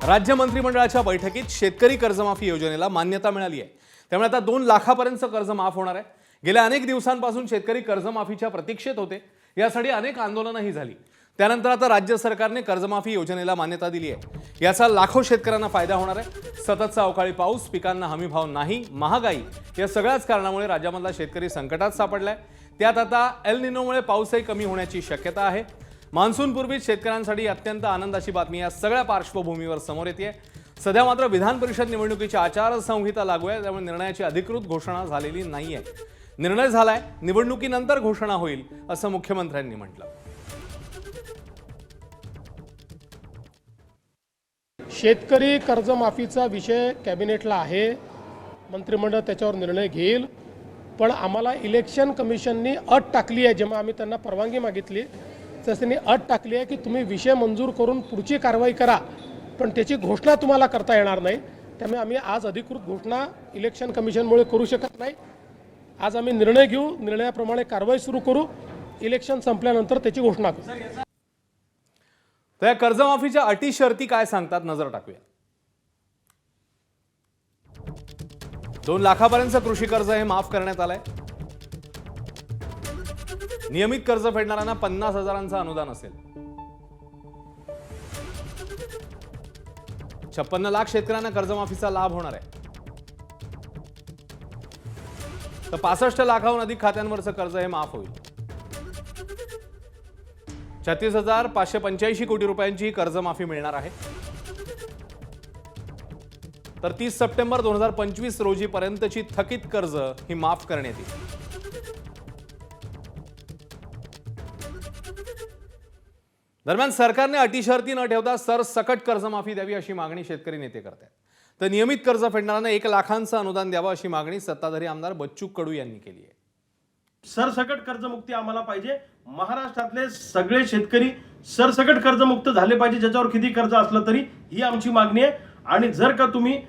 राज्य मंत्रिमंडळाच्या बैठकीत शेतकरी कर्जमाफी योजनेला मान्यता मिळाली आहे। त्यामुळे आता 2 लाखापर्यंत कर्ज माफ होणार आहे। गेल्या अनेक दिवसांपासून शेतकरी कर्जमाफीच्या प्रतीक्षेत होते। यासाठी अनेक आंदोलनंही झाली। त्यानंतर आता राज्य सरकारने कर्जमाफी योजनेला मान्यता दिली आहे। याचा लाखो शेतकऱ्यांना फायदा होणार आहे। सततचा अवकाळी पाऊस, पिकांना हमीभाव नाही, महागाई या सगळ्याच कारणामुळे राज्यामधला शेतकरी संकटात सापडलाय। त्यात आता एल निनोमुळे पाऊसही कमी होण्याची शक्यता आहे। मान्सूनपूर्वीच शेतकऱ्यांसाठी अत्यंत आनंदाची बातमी या सगळ्या पार्श्वभूमीवर समोर येते। सध्या मात्र विधान परिषद निवडणुकीची आचारसंहिता लागू आहे, त्यामुळे निर्णयाची अधिकृत घोषणा झालेली नाहीये। निर्णय झालाय, निवडणुकीनंतर घोषणा होईल असं मुख्यमंत्र्यांनी म्हटलं। शेतकरी कर्जमाफीचा विषय कॅबिनेटला आहे, मंत्रिमंडळ त्याच्यावर निर्णय घेईल। पण आम्हाला इलेक्शन कमिशननी अट टाकली आहे, जेव्हा आम्ही त्यांना परवानगी मागितली तर त्यांनी अट टाकली आहे की तुम्ही विषय मंजूर करून पुढची कारवाई करा, पण त्याची घोषणा तुम्हाला करता येणार नाही। त्यामुळे आम्ही आज अधिकृत घोषणा इलेक्शन कमिशनमुळे करू शकत नाही। आज आम्ही निर्णय घेऊ, निर्णयाप्रमाणे कारवाई सुरू करू, इलेक्शन संपल्यानंतर त्याची घोषणा करू। तर या कर्जमाफीच्या अटी शर्ती काय सांगतात नजर टाकूया। 2 लाखापर्यंत कृषी कर्ज हे माफ करण्यात आलंय। नियमित कर्ज फेडणाऱ्यांना 50,000चं अनुदान असेल। 56 लाख शेतकऱ्यांना कर्जमाफीचा लाभ होणार आहे। तर 65 लाखाहून अधिक खात्यांवरचं कर्ज हे माफ होईल। 36,585 कोटी रुपयांची कर्जमाफी मिळणार आहे। तर 30 सप्टेंबर 2025 रोजी पर्यंतची थकीत कर्ज ही माफ करण्यात येईल। दरम्यान सरकारने अटी शर्ती न ठेवता सरसकट कर्जमाफी द्यावी अशी मागणी शेतकरी नेते करतात। तर नियमित कर्ज फेडणाऱ्यांना 1 लाखांचं अनुदान द्यावं अशी मागणी सत्ताधारी आमदार बच्चू कडू यांनी केली आहे। सरसकट कर्जमुक्ती आम्हाला पाहिजे। महाराष्ट्रातले सगळे शेतकरी सरसकट कर्जमुक्त झाले पाहिजे, ज्याच्यावर किती कर्ज असलं तरी ही आमची मागणी आहे। आणि जर का तुम्ही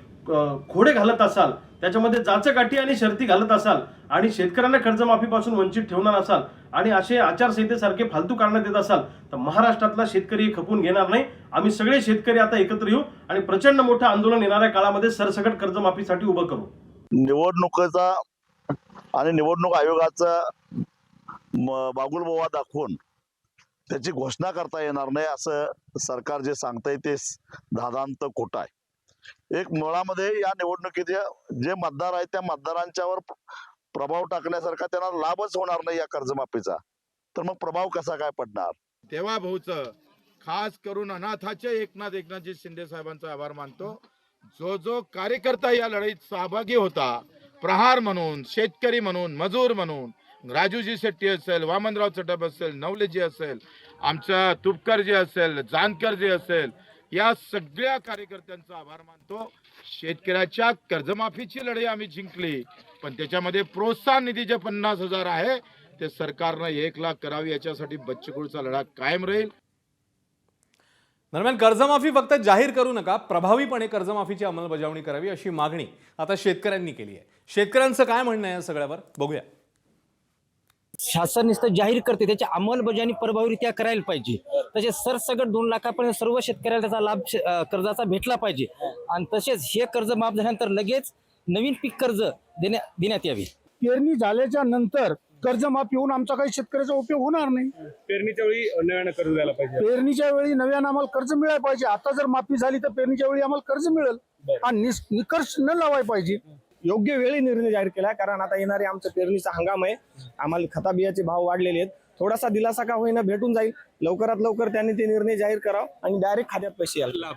खोडे घालत असाल, त्याच्यामध्ये जाचक आणि शर्ती घालत असाल आणि शेतकऱ्यांना कर्जमाफीपासून वंचित ठेवणार असाल आणि असे आचारसंहितेसारखे फालतू काढण्यात येत असाल तर महाराष्ट्रातला शेतकरी खपून घेणार नाही। आम्ही सगळे शेतकरी आता एकत्र येऊ आणि प्रचंड मोठं आंदोलन येणाऱ्या काळामध्ये सरसकट कर्जमाफीसाठी उभं करू। निवडणुकीचा आणि निवडणूक आयोगाचा बागुलबोवा दाखवून त्याची घोषणा करता येणार नाही असं सरकार जे सांगतंय ते धादांत खोटं आहे। एक मुळामध्ये या निवडणुकीचे जे मतदार आहेत त्या मतदारांच्यावर प्रभाव टाकण्यासारखा त्यांना लाभच होणार नाही या कर्जमाफीचा, तर मग प्रभाव कसा काय पडणार। तेव्हा भाऊचं खास करून अनाथाचे एकनाथजी शिंदे साहेबांचा आभार मानतो। जो कार्यकर्ता या लढाईत सहभागी होता, प्रहार म्हणून, शेतकरी म्हणून, मजूर म्हणून, राजूजी शेट्टी असेल, वामनराव चटप असेल, नवलेजी असेल, आमचा तुपकरजी असेल, जानकरजी असेल, या सगळ्या कार्यकर्त्यांचा आभार मानतो। शेतकऱ्याच्या कर्जमाफीची लढाई आम्ही जिंकली, पण त्याच्यामध्ये प्रोत्साहन निधी जे 50,000 आहे ते सरकारनं 1 लाख करावी, याच्यासाठी बच्चूकडूचा लढा कायम राहील। दरम्यान कर्जमाफी फक्त जाहीर करू नका, प्रभावीपणे कर्जमाफीची अंमलबजावणी करावी अशी मागणी आता शेतकऱ्यांनी केली आहे। शेतकऱ्यांचं काय म्हणणं आहे या सगळ्यावर बघूया। शासन नुसतं जाहीर करते, त्याची अंमलबजावणी प्रभावीरित्या करायला पाहिजे। तसेच सरसकट 2 लाखापर्यंत सर्व शेतकऱ्याला त्याचा लाभ कर्जाचा भेटला पाहिजे आणि तसेच हे कर्ज माफ झाल्यानंतर लगेच नवीन पीक कर्ज देण्यात यावे। पेरणी झाल्याच्या नंतर कर्जमाफी होऊन आमचा काही शेतकऱ्याचा उपयोग होणार नाही। पेरणीच्या वेळी नव्यानं कर्ज द्यायला पाहिजे। पेरणीच्या वेळी नव्यानं आम्हाला कर्ज मिळायला पाहिजे। आता जर माफी झाली तर पेरणीच्या वेळी आम्हाला कर्ज मिळेल आणि निकष न लावायला पाहिजे। योग्य वेळी निर्णय जाहीर केला, कारण आता येणारे आमचं पेरणीचा हंगाम आहे। आम्हाला खता बियाचे भाव वाढलेले आहेत, थोडासा दिलासा का होईना भेटून जाईल। लवकरात लवकर त्यांनी ते निर्णय जाहीर करावा आणि डायरेक्ट खात्यात पैसे यायला।